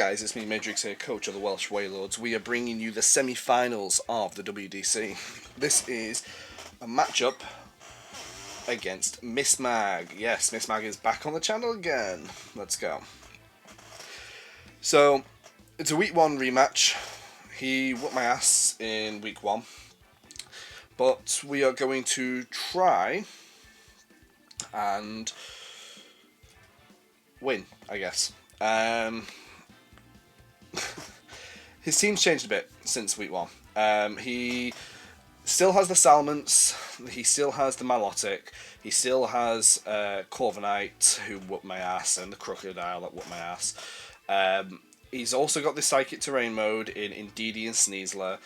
guys, it's me Matrix here, coach of the Welsh Warlords. We are bringing you the semi-finals of the WDC. This is a matchup against Miss Mag. Yes, Miss Mag is back on the channel again. Let's go. So, it's a week 1 rematch. He whooped my ass in week 1. But we are going to try and win, I guess. His team's changed a bit since week 1. He still has the Salmons, he still has the Malotic, he still has Corviknight, who whooped my ass, and the Crocodile that whooped my ass. He's also got the Psychic Terrain mode in Indeedee and Sneasler.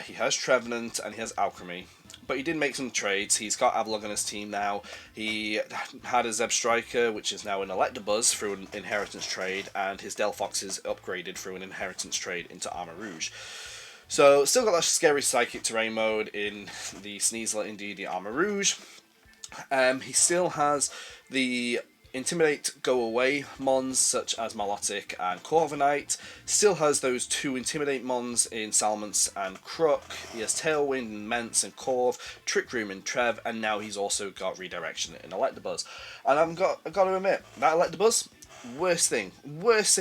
He has Trevenant and he has Alchemy. But he did make some trades. He's got Avalog on his team now. He had a Zeb Striker, which is now an Electabuzz through an inheritance trade, and his Delphox is upgraded through an inheritance trade into Armor Rouge. So, still got that scary Psychic Terrain mode in the Sneasler, Indeedee, Armor Rouge. He still has the Intimidate Go Away mons such as Malotic and Corviknight. Still has those 2 Intimidate mons in Salmons and Crook. He has Tailwind in Mence and Corv, Trick Room in Trev, and now he's also got Redirection in Electabuzz. And I've got to admit, that Electabuzz, worst thing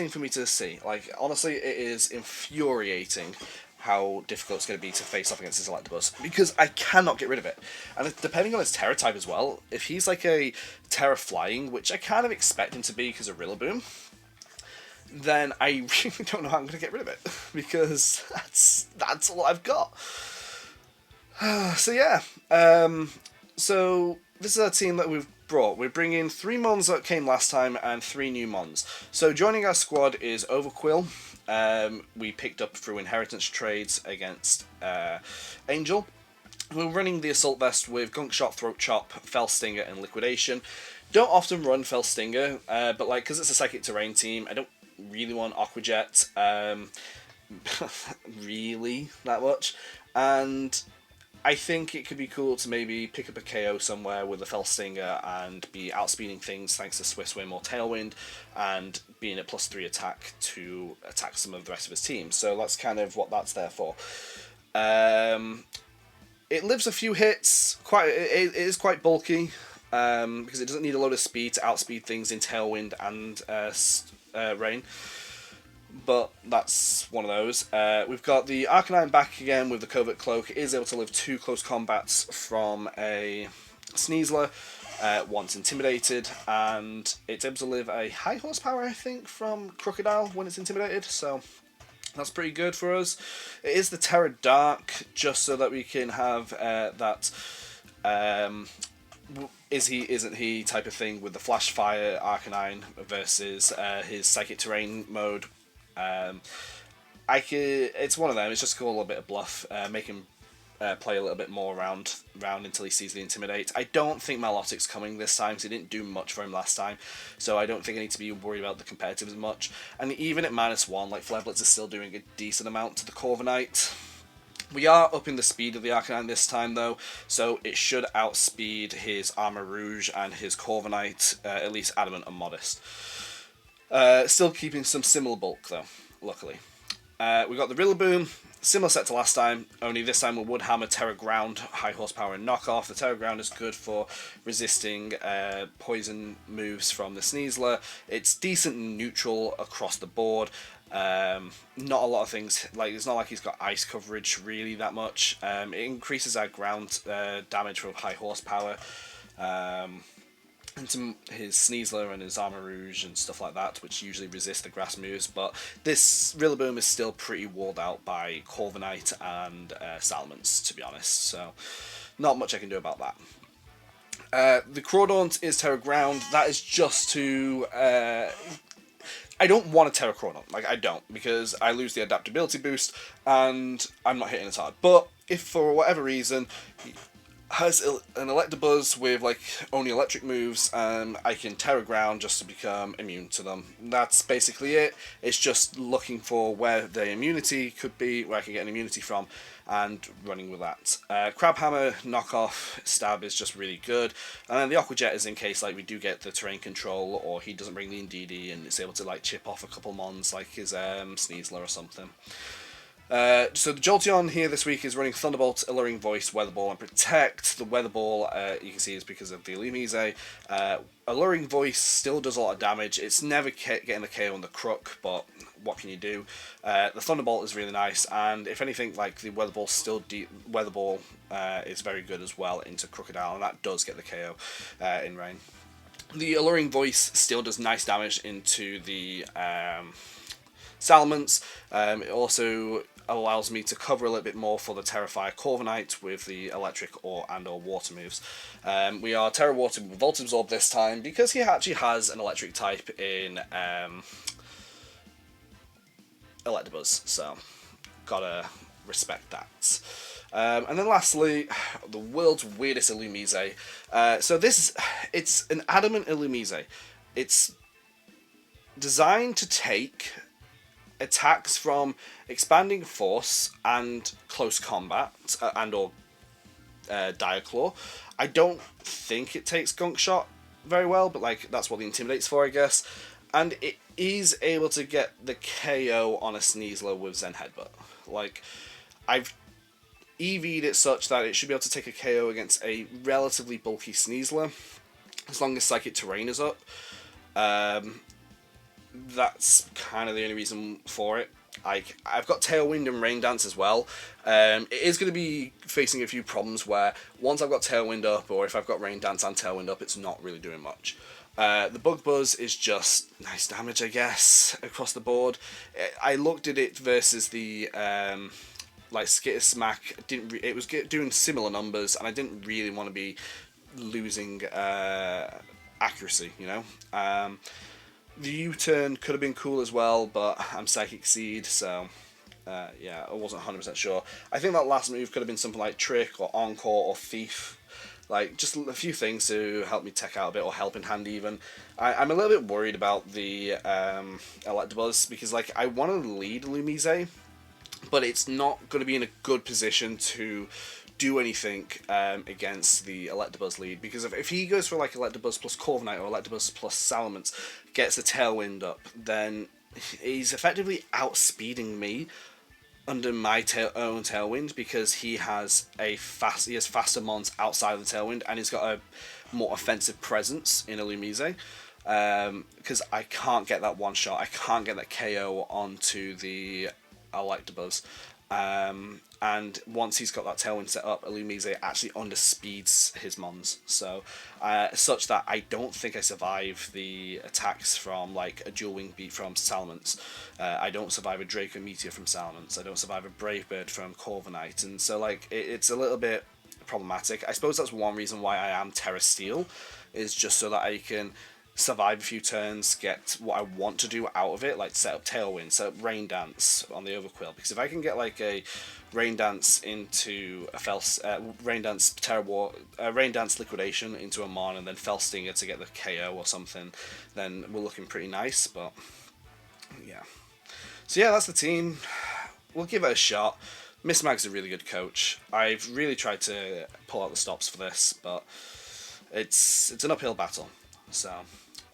for me to see. Like, honestly, it is infuriating how difficult it's going to be to face off against this Electabuzz, because I cannot get rid of it. And depending on his Terra type as well, if he's like a Terra Flying, which I kind of expect him to be because of Rillaboom, then I really don't know how I'm going to get rid of it, because that's all I've got. So yeah, so this is our team that we've brought. We're bringing 3 mons that came last time and 3 new mons. So joining our squad is Overquill. We picked up through inheritance trades against Angel. We're running the Assault Vest with Gunk Shot, Throat Chop, Fell Stinger, and Liquidation. Don't often run Fell Stinger, but like, because it's a Psychic Terrain team, I don't really want Aqua Jet, really that much, and I think it could be cool to maybe pick up a KO somewhere with a Fell Stinger and be outspeeding things thanks to Swiss Swim or Tailwind, and being at +3 attack to attack some of the rest of his team. So that's kind of what that's there for. It lives a few hits. It is quite bulky because it doesn't need a load of speed to outspeed things in Tailwind and Rain. But that's one of those. We've got the Arcanine back again with the Covert Cloak. It is able to live 2 close combats from a Sneasler once intimidated, and it's able to live a high horsepower, I think, from Crocodile when it's intimidated, so that's pretty good for us. It is the Terra Dark, just so that we can have that is he, isn't he type of thing with the Flash Fire Arcanine versus his Psychic Terrain mode. It's one of them. It's just cool, a little bit of bluff, make him play a little bit more around until he sees the Intimidate. I don't think Malotic's coming this time, because he didn't do much for him last time, so I don't think I need to be worried about the competitive as much. And even at -1, like, Flare Blitz is still doing a decent amount to the Corviknight. We are upping the speed of the Arcanine this time, though, so it should outspeed his Armor Rouge and his Corviknight, at least Adamant and Modest. Still keeping some similar bulk, though, luckily. We got the Rillaboom, similar set to last time, only this time we would hammer Terra Ground, high horsepower and knockoff. The Terra Ground is good for resisting poison moves from the Sneasler. It's decent and neutral across the board. Not a lot of things, like, it's not like he's got ice coverage really that much. It increases our ground damage from high horsepower. Into his Sneasler and his Armor Rouge and stuff like that, which usually resist the grass moves, but this Rillaboom is still pretty walled out by Corviknight and Salmons, to be honest, so not much I can do about that. The Crawdaunt is Terra Ground. That is just to... I don't want a Terra Crawdaunt, like, I don't, because I lose the adaptability boost, and I'm not hitting as hard. But if for whatever reason has an Electabuzz with like only electric moves, and I can Terra Ground just to become immune to them. That's basically it. It's just looking for where the immunity could be, where I can get an immunity from, and running with that. Crabhammer knockoff stab is just really good, and then the Aqua Jet is in case like we do get the terrain control, or he doesn't bring the Indeedee and it's able to like chip off a couple mons like his Sneasler or something. So the Jolteon here this week is running Thunderbolt, Alluring Voice, Weather Ball, and Protect. The Weather Ball, you can see, is because of the Illumise. Alluring Voice still does a lot of damage. It's never getting the KO on the Crook, but what can you do? The Thunderbolt is really nice, and if anything, like the Weather Ball Weather Ball is very good as well into Crocodile, and that does get the KO in rain. The Alluring Voice still does nice damage into the Salamence. It also allows me to cover a little bit more for the Terrifier Corviknight with the electric or water moves. We are Terra Water with Volt Absorb this time because he actually has an electric type in Electabuzz, so gotta respect that. And then lastly, the world's weirdest Illumise. So it's an adamant Illumise. It's designed to take attacks from Expanding Force and Close Combat and/or Diaclaw. I don't think it takes Gunk Shot very well, but like that's what the Intimidate's for, I guess. And it is able to get the KO on a Sneasler with Zen Headbutt. Like, I've EV'd it such that it should be able to take a KO against a relatively bulky Sneasler, as long as Psychic Terrain is up. That's kind of the only reason for it. I've got Tailwind and Rain Dance as well. It is going to be facing a few problems where once I've got Tailwind up, or if I've got Rain Dance and Tailwind up, it's not really doing much. The Bug Buzz is just nice damage, I guess, across the board. I looked at it versus the like Skitter Smack. It was doing similar numbers, and I didn't really want to be losing accuracy, you know. The U-turn could have been cool as well, but I'm Psychic Seed, so yeah, I wasn't 100% sure. I think that last move could have been something like Trick or Encore or Thief. Like, just a few things to help me tech out a bit, or Helping Hand even. I'm a little bit worried about the Electabuzz, because like I want to lead Illumise, but it's not going to be in a good position to do anything against the Electabuzz lead, because if he goes for like Electabuzz plus Corviknight or Electabuzz plus Salamence, gets the Tailwind up, then he's effectively outspeeding me under my own Tailwind, because he has faster mons outside of the Tailwind, and he's got a more offensive presence in Illumise. Because I can't get that one shot, I can't get that KO onto the Electabuzz. And once he's got that Tailwind set up, Illumise actually underspeeds his mons, so such that I don't think I survive the attacks from like a Dual Wing Beat from Salamence. I don't survive a Draco Meteor from Salamence. I don't survive a Brave Bird from Corviknight, and so like it's a little bit problematic. I suppose that's one reason why I am Terra Steel, is just so that I can survive a few turns, get what I want to do out of it, like set up Tailwind, set up Rain Dance on the Overquill, because if I can get like a Rain Dance into a Rain Dance Rain Dance Liquidation into a Mon, and then Fell Stinger to get the KO or something, then we're looking pretty nice. But yeah, so yeah, that's the team. We'll give it a shot. Miss Mag's a really good coach. I've really tried to pull out the stops for this, but it's an uphill battle. So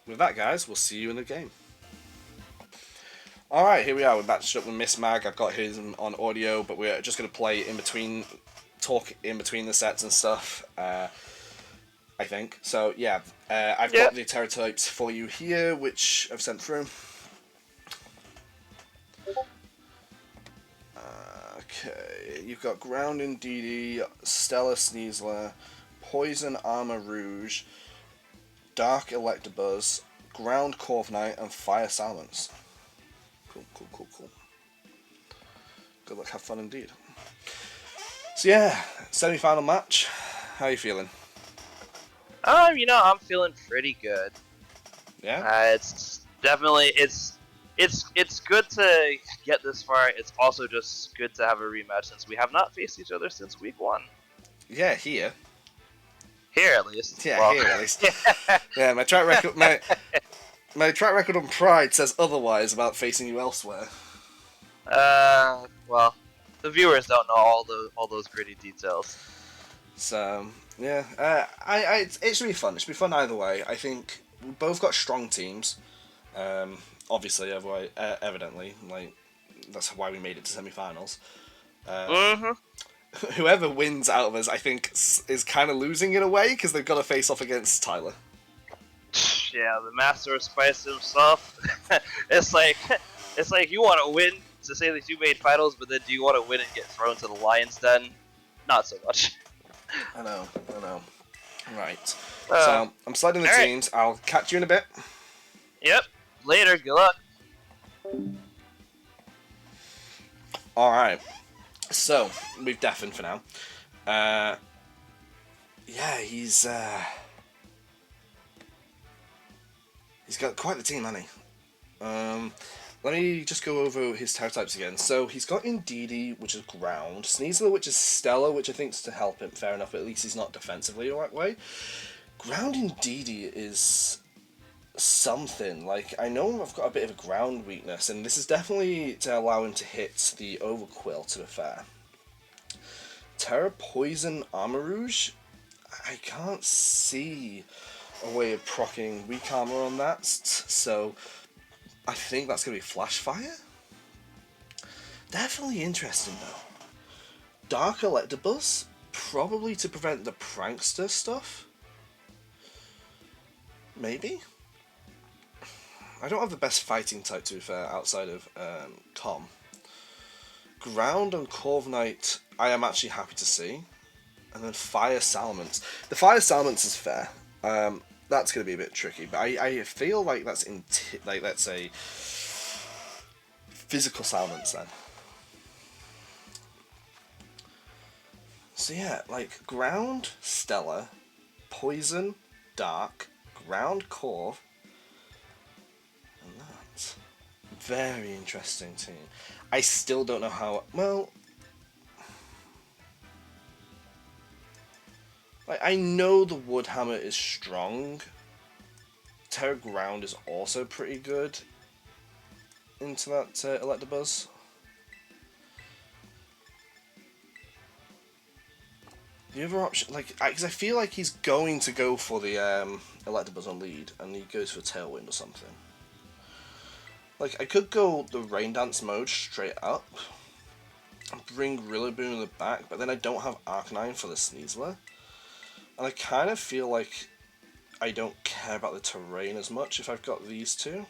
with that, guys, we'll see you in the game. Alright, here we are. We're matched up with Miss Mag. I've got his on audio, but we're just going to play in between, talk in between the sets and stuff, I think. So, yeah, I've got the Terra types for you here, which I've sent through. Okay, you've got Ground Indeedee, Stellar Sneasler, Poison Armor Rouge, Dark Electabuzz, Ground Corviknight, and Fire Salamence. Cool. Good luck, have fun indeed. So yeah, semi-final match. How are you feeling? I'm feeling pretty good. Yeah. It's definitely it's good to get this far. It's also just good to have a rematch, since we have not faced each other since week 1. Yeah, here. Here at least. Yeah, Well, here at least. Yeah, my track record, my track record on Pride says otherwise about facing you elsewhere. well, the viewers don't know all those gritty details. So yeah, it should be fun. It should be fun either way. I think we both got strong teams. Obviously, evidently, like that's why we made it to semi-finals. Whoever wins out of us, I think, is kind of losing in a way because they've got to face off against Tyler. Yeah, the master of spice himself. it's like you want to win to say that you made finals, but then do you want to win and get thrown to the lion's den? Not so much. I know. Right. So I'm sliding the teams. Right. I'll catch you in a bit. Yep. Later. Good luck. All right. So we've deafened for now. Yeah, he's got quite the team, hasn't he? Let me just go over his tower types again. So he's got Indeedee, which is ground, Sneasler, which is stellar, which I think is to help him, fair enough, but at least he's not defensively the right way. Ground Indeedee is something. Like, I know I've got a bit of a ground weakness, and this is definitely to allow him to hit the Overquill, to be fair. Terra Poison Armourouge, I can't see a way of proccing weak armor on that, so I think that's going to be Flash Fire. Definitely interesting though. Dark Electabuzz, probably to prevent the Prankster stuff. Maybe? I don't have the best fighting type, to be fair, outside of Com. Ground and Corviknight, I am actually happy to see. And then Fire Salamence. The Fire Salamence is fair. That's going to be a bit tricky, but I feel like that's let's say physical Salamence then. So yeah, like ground, Stellar, Poison, Dark, ground, Corv, and that's very interesting team. I still don't know how. Well, like I know the Wood Hammer is strong. Terra Ground is also pretty good into that Electabuzz. The other option, like, because I feel like he's going to go for the Electabuzz on lead, and he goes for Tailwind or something. Like, I could go the Rain Dance mode straight up, and bring Rillaboom in the back, but then I don't have Arcanine for the Sneasler. And I kind of feel like I don't care about the terrain as much if I've got these two.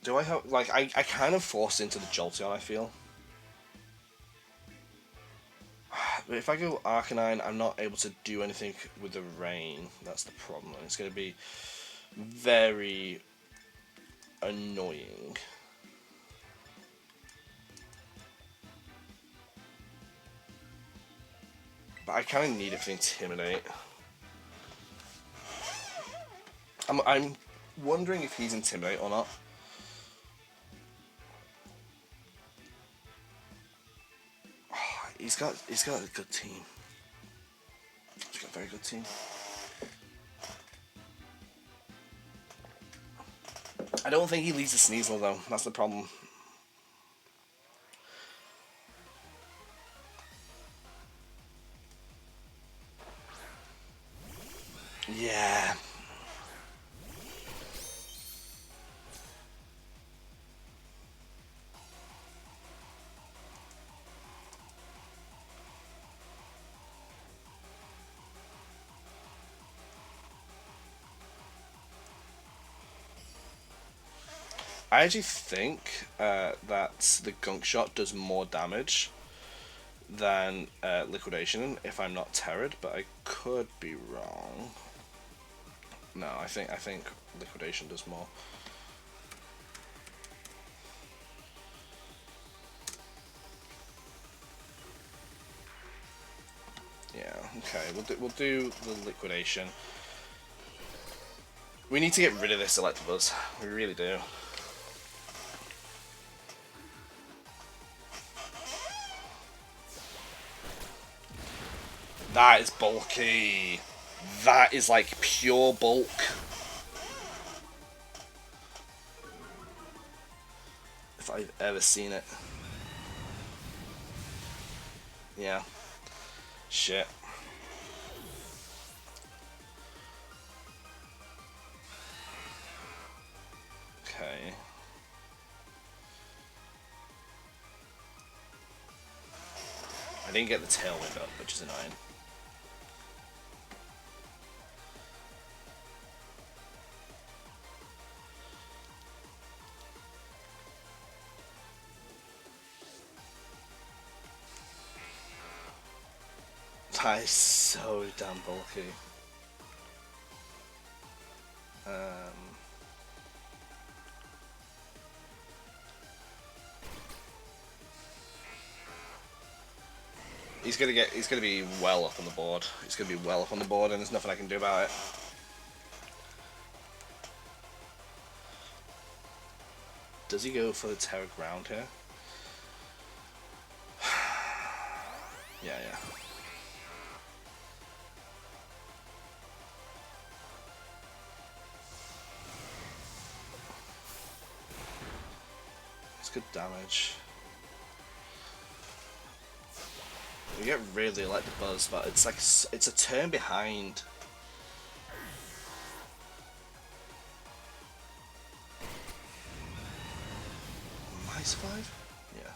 Do I have, like, I kind of forced into the Jolteon, I feel. But if I go Arcanine, I'm not able to do anything with the rain. That's the problem. It's going to be very annoying. But I kind of need it for Intimidate. I'm wondering if he's Intimidate or not. He's got a good team. He's got a very good team. I don't think he leads the Sneasler though. That's the problem. Yeah. I actually think that the Gunk Shot does more damage than Liquidation, if I'm not terrored, but I could be wrong. No, I think Liquidation does more. Yeah, okay, we'll do the Liquidation. We need to get rid of this Electabuzz. We really do. That is bulky. That is like pure bulk. If I've ever seen it. Yeah. Shit. Okay. I didn't get the tailwind up, which is annoying. That is so damn bulky. He's gonna be well up on the board. He's gonna be well up on the board, and there's nothing I can do about it. Does he go for the Terra Ground here? Yeah. It's good damage. You get really like the buzz, but it's like it's a turn behind. Am I survive? Yeah.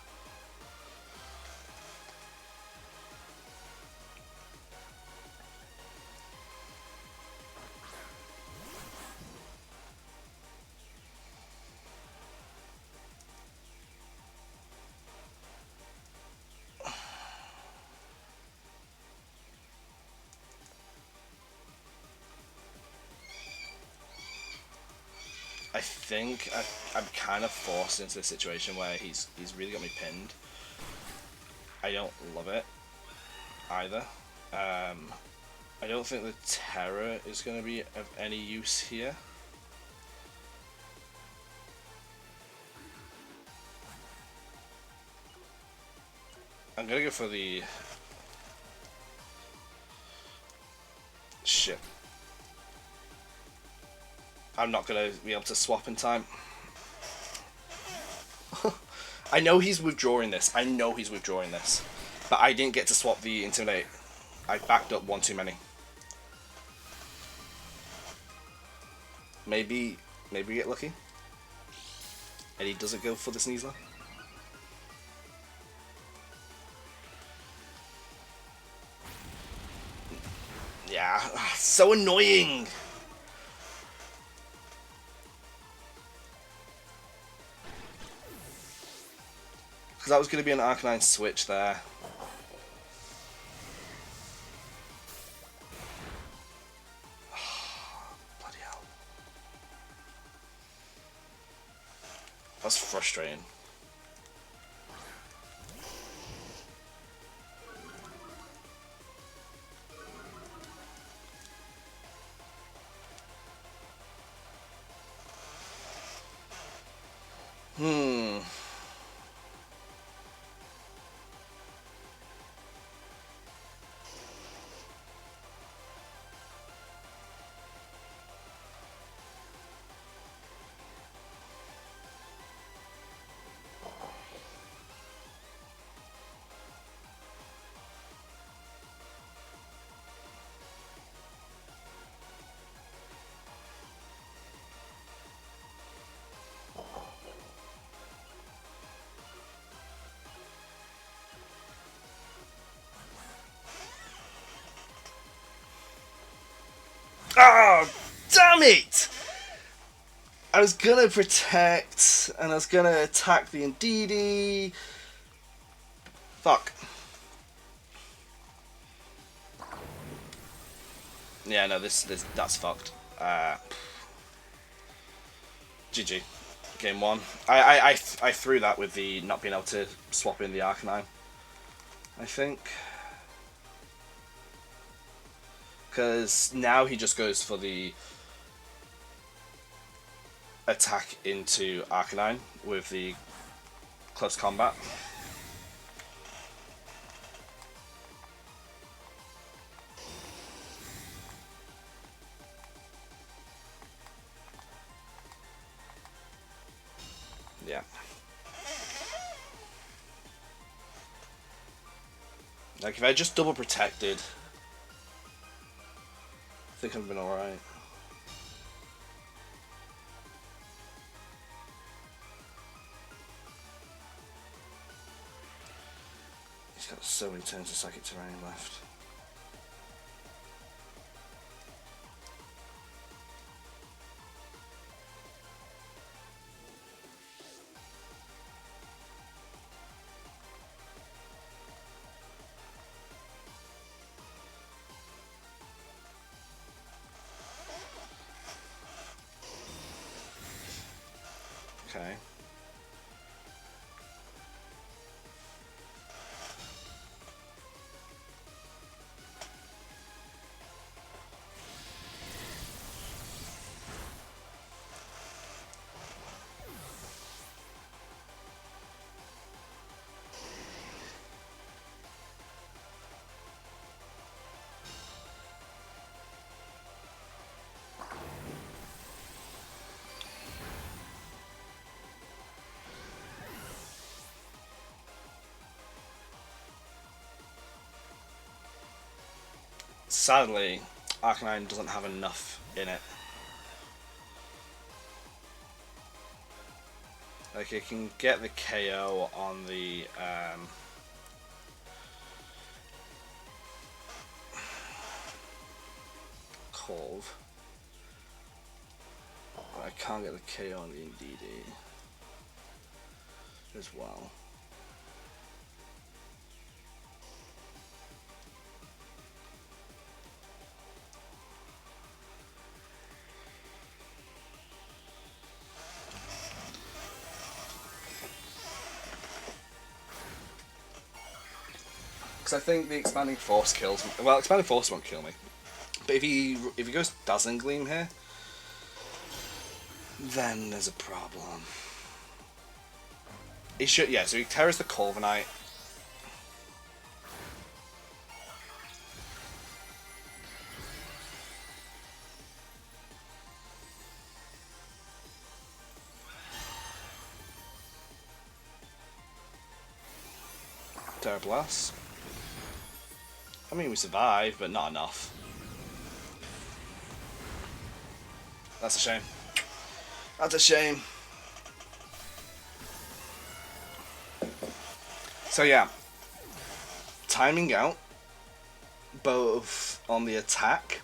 I think I'm kind of forced into a situation where he's really got me pinned. I don't love it either. I don't think the Terror is going to be of any use here. I'm going to go for the... Shit. I'm not going to be able to swap in time. I know he's withdrawing this. I know he's withdrawing this. But I didn't get to swap the Intimidate. I backed up one too many. Maybe we get lucky. And he doesn't go for the Sneasler. Yeah, so annoying. Because that was going to be an Arcanine switch there. Bloody hell. That's frustrating. Oh, damn it! I was gonna protect, and I was gonna attack the Indeedee. Fuck. Yeah, no, that's fucked. GG. Game 1. I threw that with the not being able to swap in the Arcanine, I think. Because now he just goes for the attack into Arcanine with the close combat. Like, if I just double protected, I think I've been alright. He's got so many turns of psychic terrain left. Okay. Sadly, Arcanine doesn't have enough in it. Like, it can get the KO on the Colv. But I can't get the KO on the DD as well. Because I think the Expanding Force kills me. Well, Expanding Force won't kill me. But if he goes Dazzling Gleam here, then there's a problem. He should, yeah, so he tears the Corviknight. Terra Blast. I mean, we survived, but not enough. That's a shame. That's a shame. So yeah, timing out both on the attack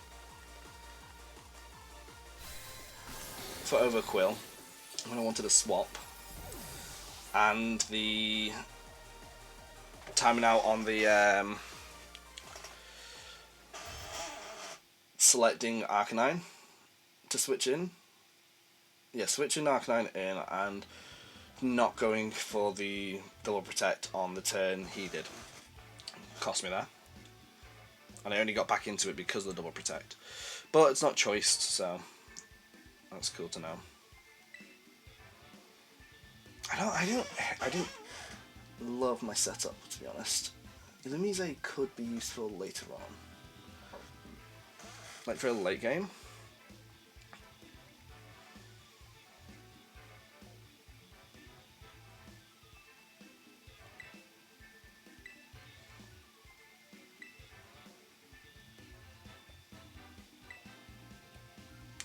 for Overquill when I wanted a swap, and the timing out on the selecting Arcanine to switch in. Yeah, switching Arcanine in and not going for the double protect on the turn he did. Cost me that. And I only got back into it because of the double protect. But it's not choiced, so that's cool to know. I didn't love my setup, to be honest. Illumise could be useful later on. Like for a late game.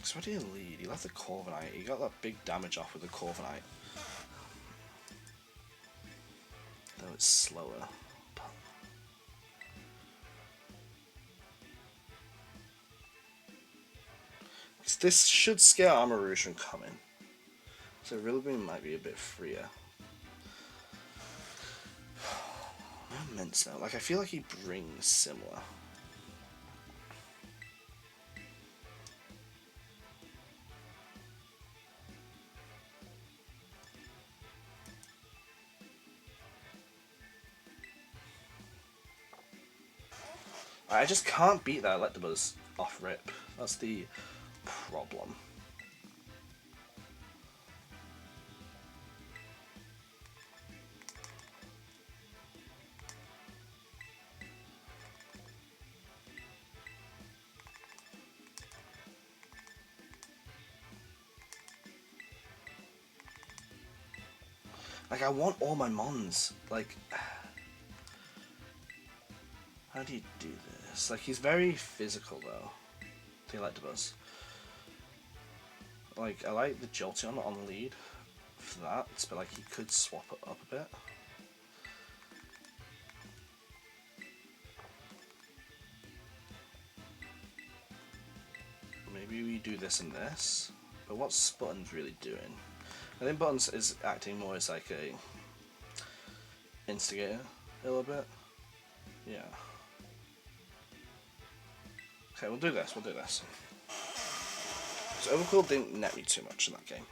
So what did he lead? He left the Corviknight. He got that big damage off with the Corviknight. Though it's slower. This should scare Armarouge from coming. So Rillaboom might be a bit freer. No Mince now. Like, I feel like he brings similar. I just can't beat that Electabuzz off rip. That's the problem. Like, I want all my Mons. Like, How do you do this? Like, he's very physical though, the Electabuzz. Like, I like the Jolteon on lead for that, but like he could swap it up a bit. Maybe we do this and this, but what's Buttons really doing? I think Buttons is acting more as like a instigator a little bit. Yeah. Okay, we'll do this, we'll do this. So Overcool didn't net me too much in that game.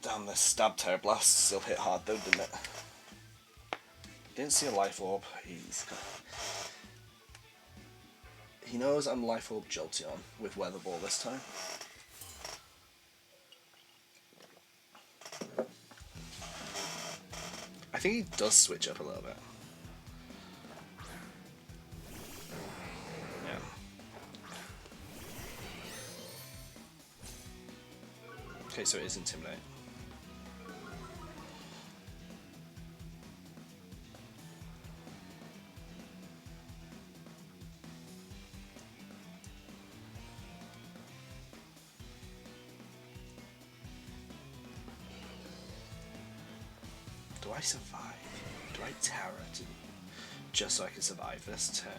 Damn, this Stab Terror Blast still hit hard though, didn't it? Didn't see a Life Orb. He knows I'm Life Orb Jolteon with Weather Ball this time. I think he does switch up a little bit. Yeah. Okay, so it is Intimidate. Do I survive? Do I Terror to just so I can survive this turn?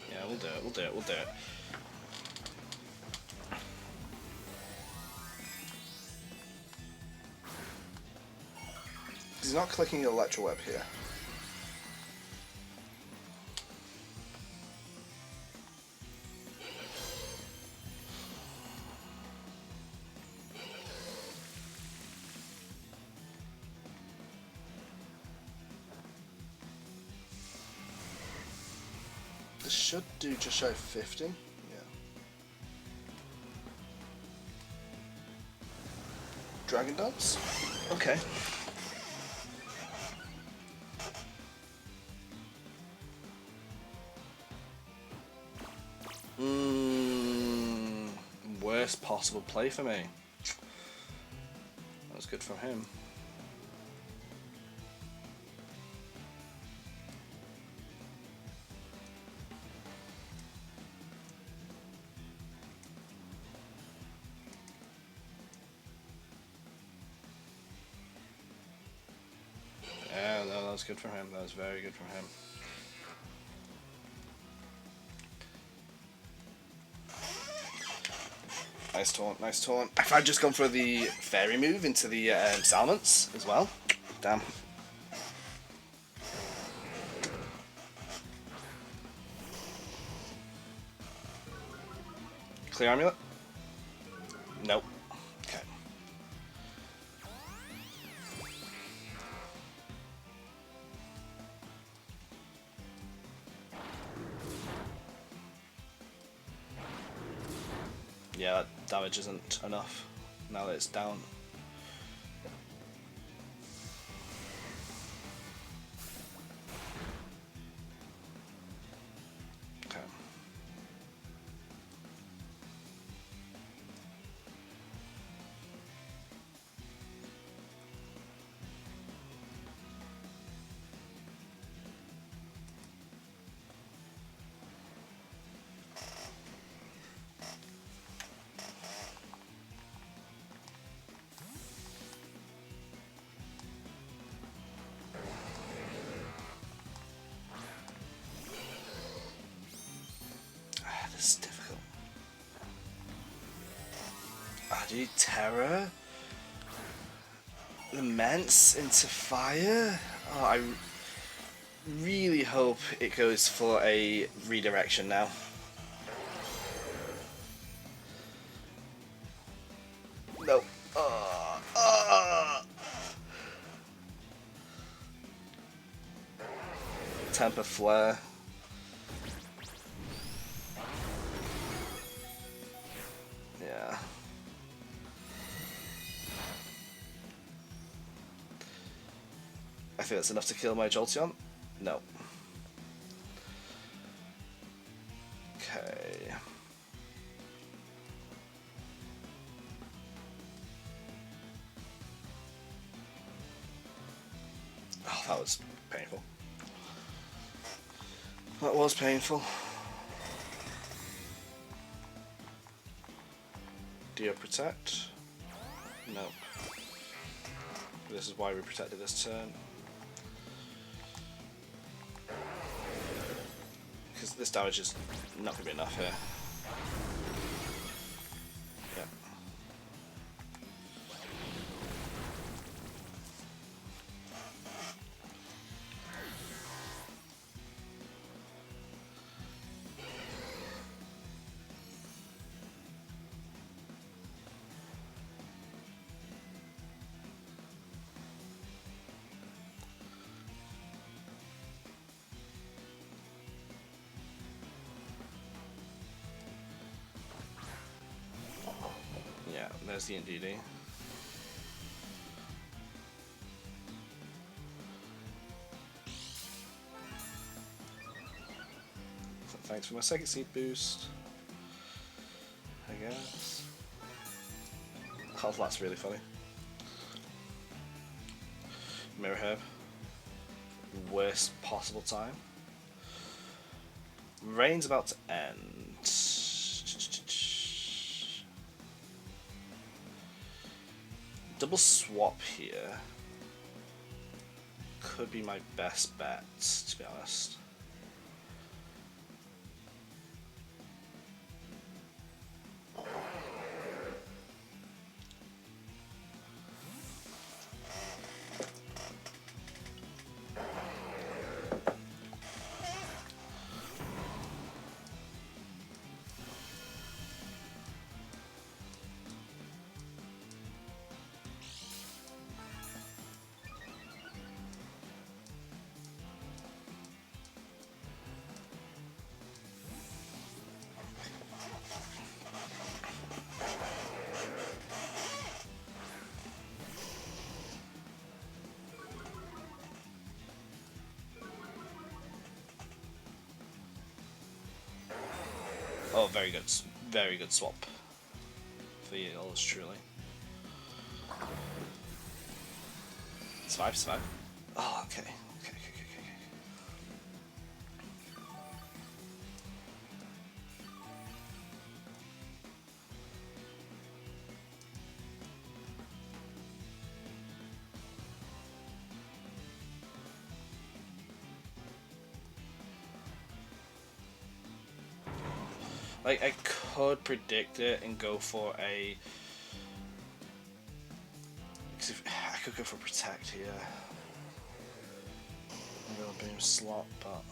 Yeah, we'll do it, we'll do it, we'll do it. He's not clicking Electro Web here. This should do just shy of 50. Yeah. Dragon Dance? Okay. Worst possible play for me. That was good from him. Yeah, no, that was good for him. That was very good from him. Nice taunt, nice taunt. If I'd just gone for the fairy move into the Salmons as well. Damn. Clear Amulet? Nope. Okay. Yeah, that damage isn't enough now that it's down. Okay. This is difficult. Do you Terror? Immense into fire? Oh, I really hope it goes for a redirection now. No. Temper Flare. Yeah. think that's enough to kill my Jolteon. No. Okay. Oh, that was painful. That was painful. Do you protect? Nope. This is why we protected this turn. Because this damage is not going to be enough here. Yeah. Yeah, there's the NDD. Thanks for my second seed boost, I guess. Oh, that's really funny. Mirror Herb. Worst possible time. Rain's about to end. Double swap here could be my best bet, to be honest. Oh, very good swap for yours truly. Survive. Oh, okay. Like, I could predict it and go for a... I could go for Protect here. I'm gonna boom slot, but...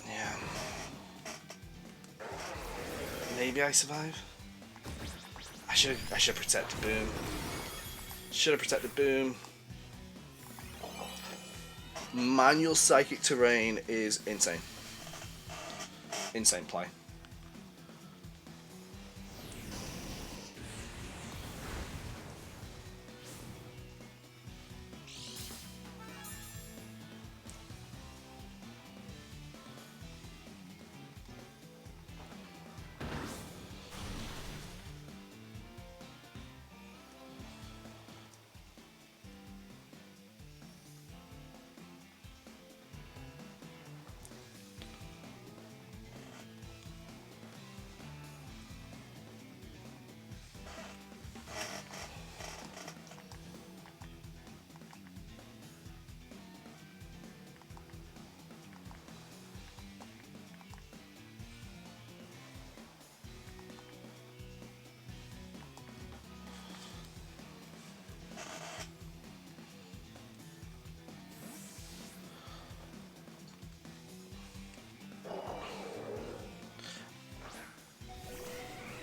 yeah. Maybe I survive? I should protect the boom. Should have protected boom. Manual Psychic Terrain is insane. Insane play.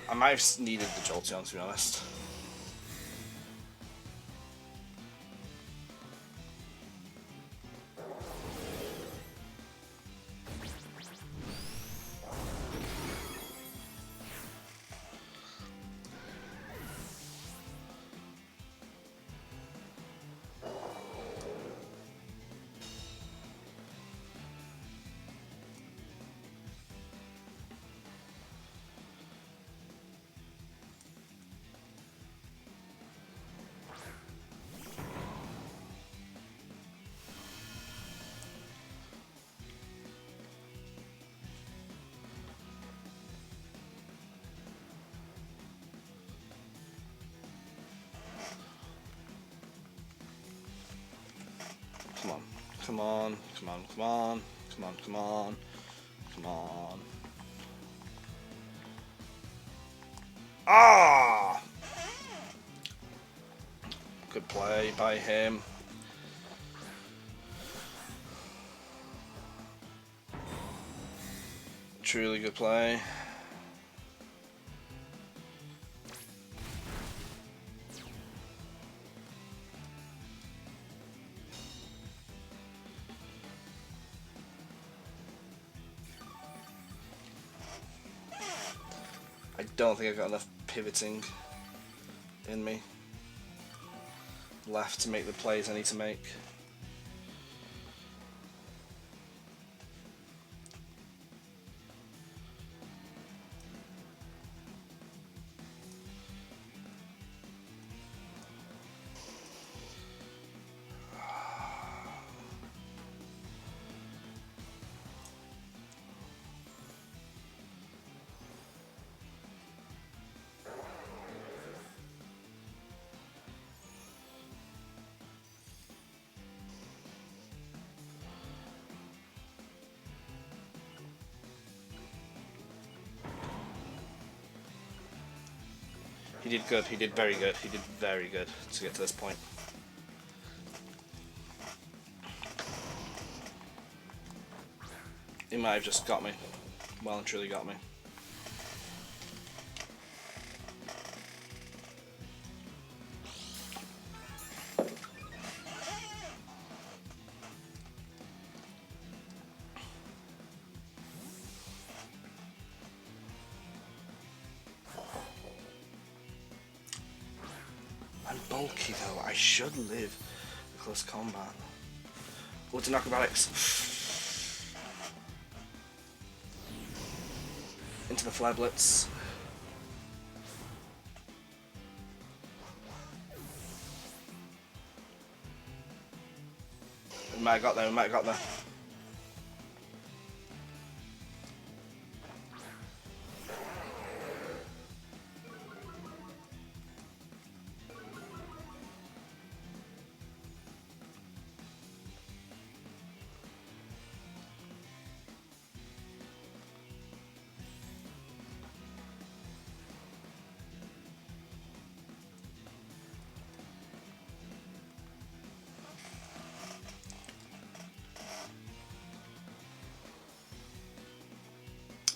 I might have needed the Jolteon, to be honest. Come on. Come on. Come on. Come on. Come on. Come on. Come on. Ah! Good play by him. Truly good play. I don't think I've got enough pivoting in me left to make the plays I need to make. He did good, he did very good, he did very good to get to this point. He might have just got me, well and truly got me. I'm bulky though, I should live close combat. Oh, it's an acrobatics. Into the flare blitz. We might have got there, we might have got there.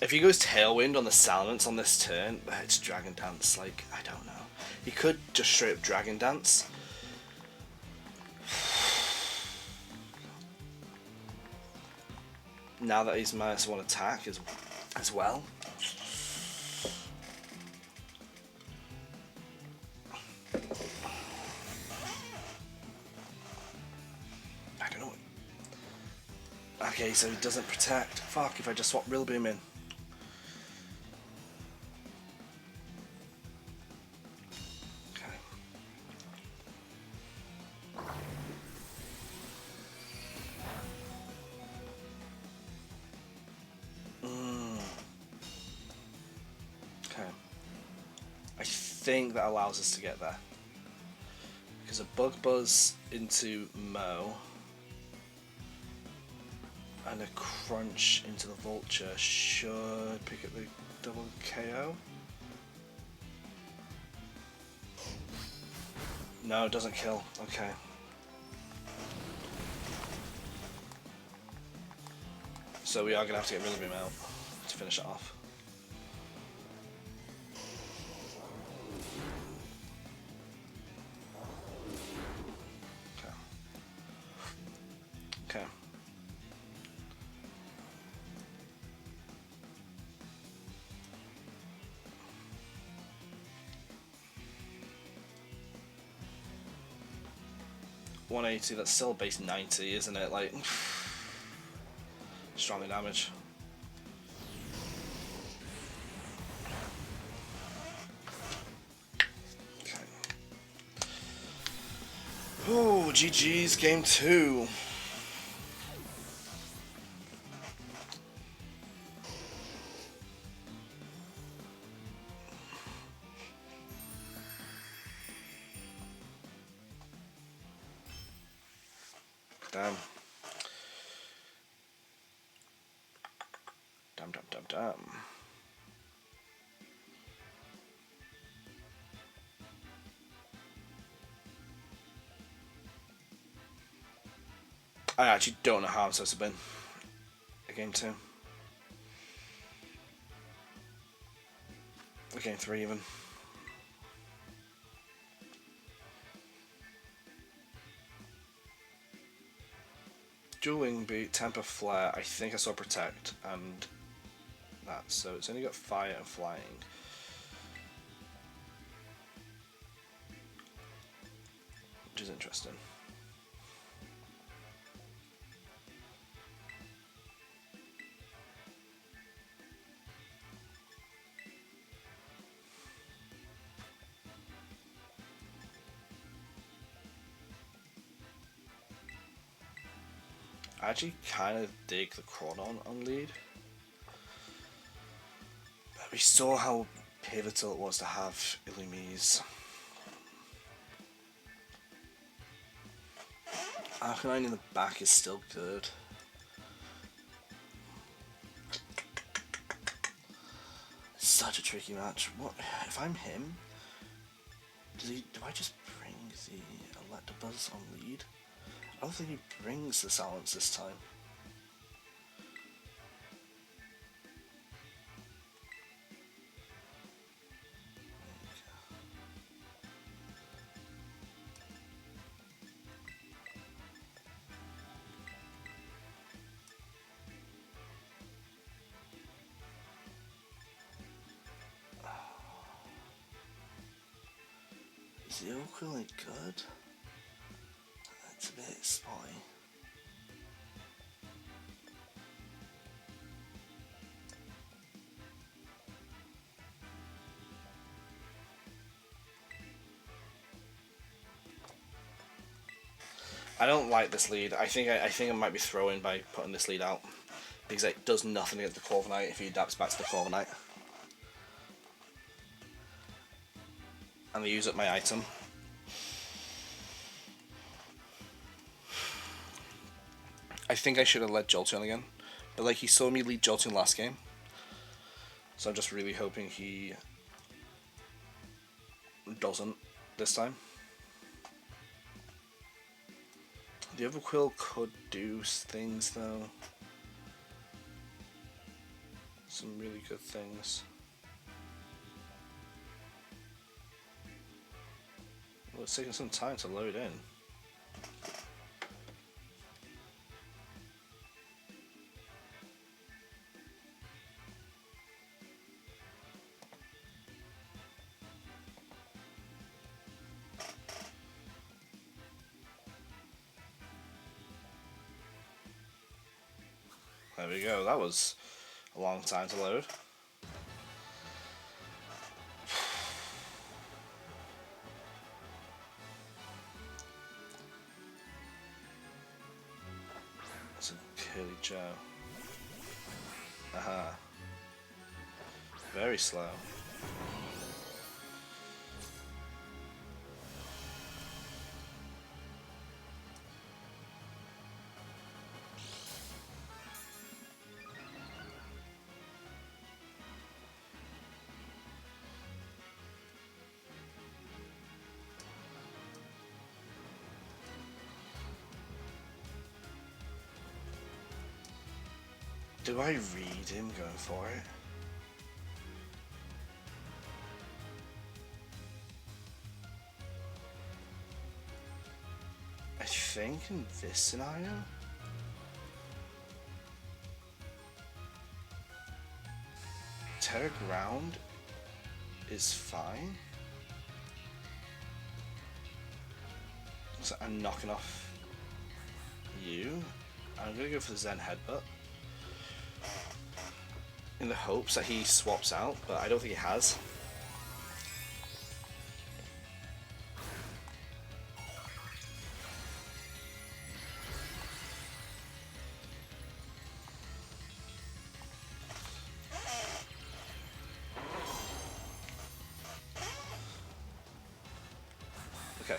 If he goes Tailwind on the Salamence on this turn, it's Dragon Dance, like, I don't know. He could just straight up Dragon Dance. Now that he's -1 attack as well. I don't know. Okay, so he doesn't protect. Fuck, if I just swap Rill Beam in. I think that allows us to get there. Because a Bug Buzz into Mo and a Crunch into the Vulture should pick up the double KO. No, it doesn't kill. Okay. So we are going to have to get Rill Beam out to finish it off. Okay. 180, that's still base 90, isn't it? Like, strongly damage. Okay. Oh, GG's game 2. Damn. Damn. I actually don't know how I'm supposed to win a game 2. A game 3 even. Dual Wing Beat, Temper Flare, I think I saw Protect and that, so it's only got Fire and Flying. Which is interesting. I actually kind of dig the Chronon on lead. But we saw how pivotal it was to have Illumise. Arcanine in the back is still good. It's such a tricky match. What if I'm him? Do I just bring the Electabuzz on lead? I don't think he brings the Silence this time. Is the Oakwilling good? It's a bit spotty. I don't like this lead. I think I might be throwing by putting this lead out because it does nothing against the Corviknight if he adapts back to the Corviknight. And I use up my item. I think I should have led Jolteon again, but like he saw me lead Jolteon last game, so I'm just really hoping he doesn't this time. The Overquill could do things though, some really good things. Well, it's taking some time to load in. There we go, that was a long time to load. That's a Curly Joe. Aha. Very slow. Do I read him going for it? I think in this scenario, Terra Ground is fine. So I'm knocking off you. I'm gonna go for the Zen Headbutt in the hopes that he swaps out, but I don't think he has. Okay.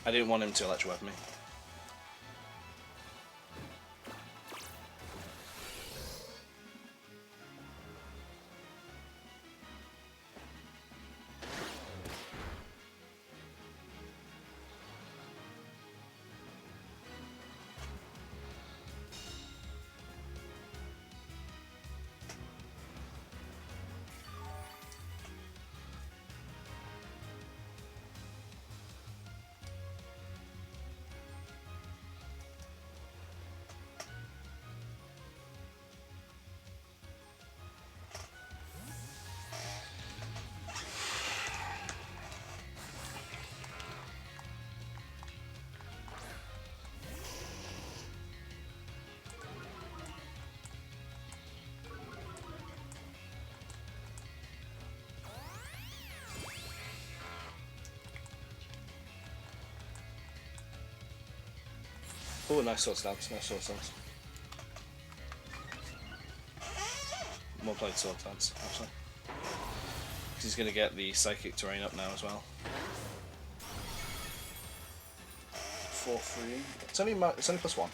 I didn't want him to electro web me. Oh, nice sword stance, nice sword stance. Well played sword stance, actually. Because he's going to get the psychic terrain up now as well. 4-3. It's only +1. It's only +1.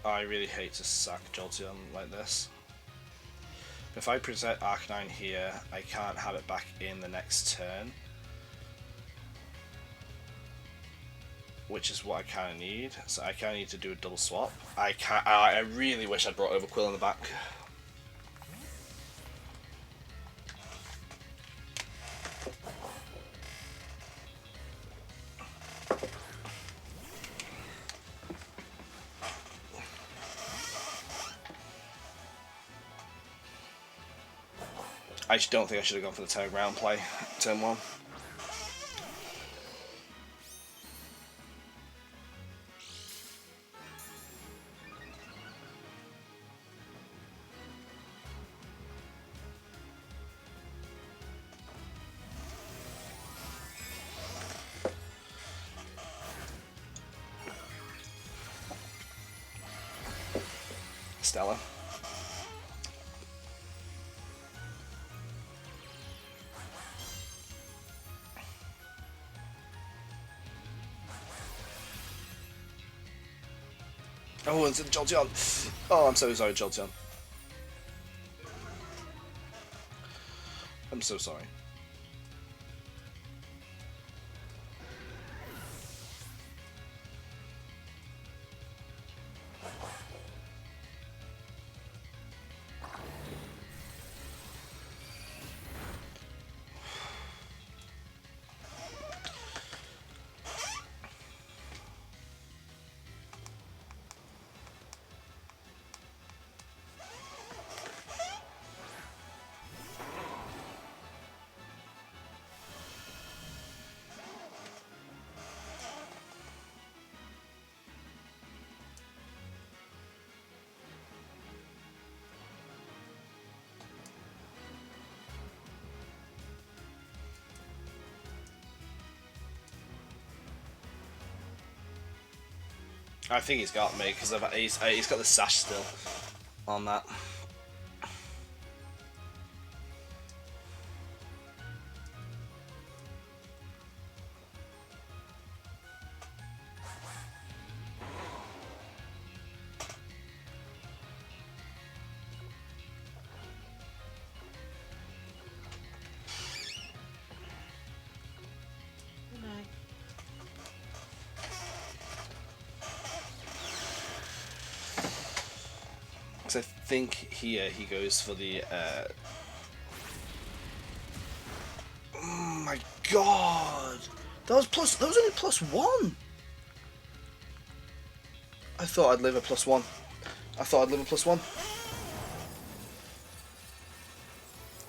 I really hate to sack Jolteon like this. If I present Arcanine here, I can't have it back in the next turn. Which is what I kind of need. So I kind of need to do a double swap. I really wish I'd brought Overquill in the back. I just don't think I should have gone for the turn ground play, turn 1. Stella. Oh, it's Jolteon. Oh, I'm so sorry, Jolteon. I'm so sorry. I think he's got me because he's got the sash still on that. I think here he goes for the. Oh my god! That was only +1. I thought I'd live a +1.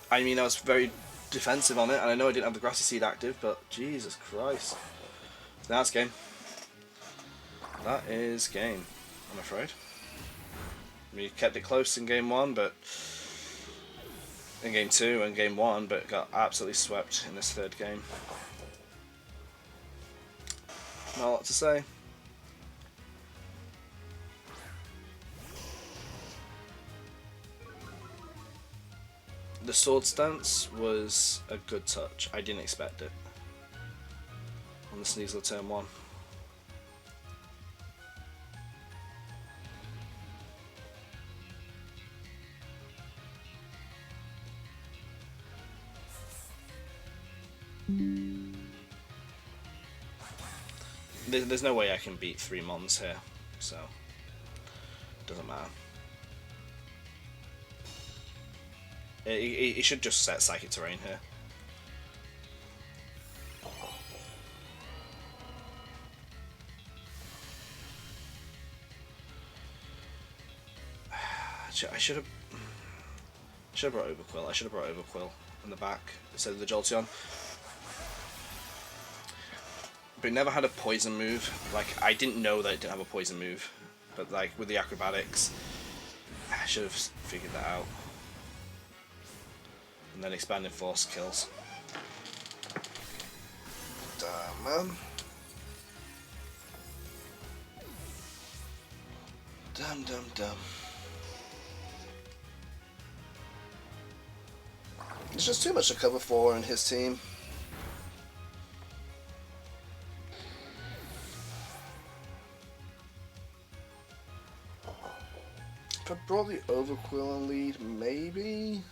I mean, I was very defensive on it, and I know I didn't have the Grassy Seed active, but Jesus Christ. That's game. That is game, I'm afraid. We kept it close in game 1, but in game 2 and game 1, but got absolutely swept in this third game. Not a lot to say. The sword stance was a good touch. I didn't expect it on the Sneasel turn 1. There's no way I can beat 3 Mons here. so doesn't matter. He should just set Psychic Terrain here. I should have brought Overquill. I should have brought Overquill in the back instead of the Jolteon. But it never had a poison move. Like, I didn't know that it didn't have a poison move. But like with the acrobatics, I should have figured that out. And then expanding force kills. Damn, man. Damn. There's just too much to cover for in his team. If I brought the Overquill and lead, maybe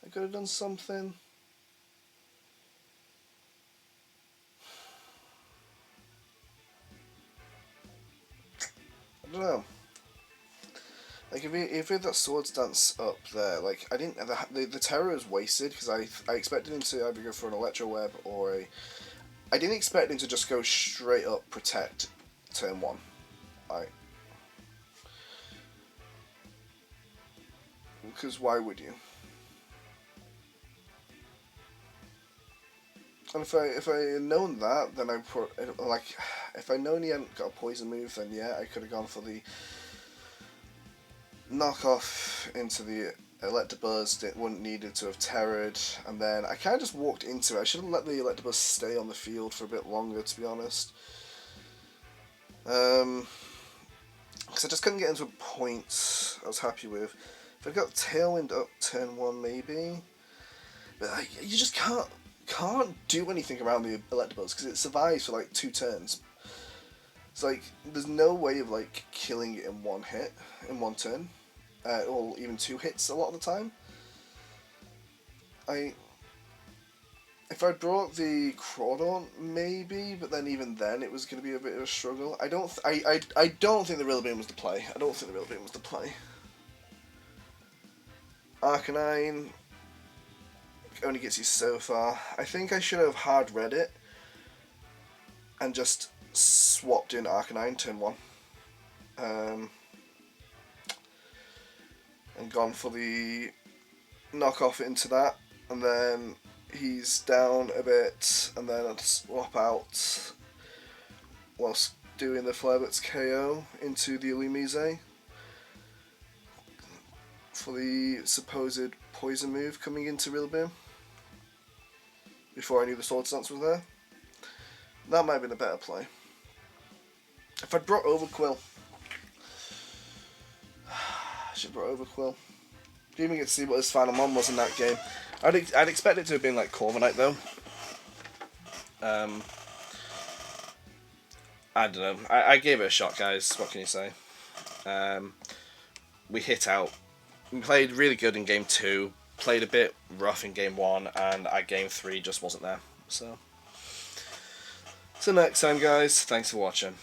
I could have done something. I don't know. Like if he had that Swords Dance up there, like I didn't, the terror is wasted because I expected him to either go for an Electro Web or a. I didn't expect him to just go straight up Protect turn 1. Because why would you? And if I had known that, then if I known he hadn't got a poison move, then yeah, I could have gone for the knockoff into the Electabuzz. It wouldn't needed to have terrored, and then I kind of just walked into it. I should have let the Electabuzz stay on the field for a bit longer, to be honest. Because I just couldn't get into a point I was happy with. If I got Tailwind up turn 1, maybe, but you just can't do anything around the Electabuzz because it survives for like 2 turns. It's like there's no way of like killing it in one hit, in one turn, or even 2 hits a lot of the time. If I brought the Crawdaunt, maybe, but then even then it was going to be a bit of a struggle. I don't think the Rillaboom was the play. Arcanine only gets you so far. I think I should have hard read it and just swapped in Arcanine turn 1. And gone for the knockoff into that, and then he's down a bit, and then I'd swap out whilst doing the Flare Blitz KO into the Illumise for the supposed poison move coming into Rillaboom before I knew the Sword Stance was there. That might have been a better play. If I'd brought Overquill, I should have brought Overquill. Didn't even get to see what his final mon was in that game. I'd expect it to have been like Corviknight though. I don't know. I gave it a shot, guys. What can you say? We hit out. We played really good in game 2. Played a bit rough in game 1, and at game 3 just wasn't there. So next time, guys. Thanks for watching.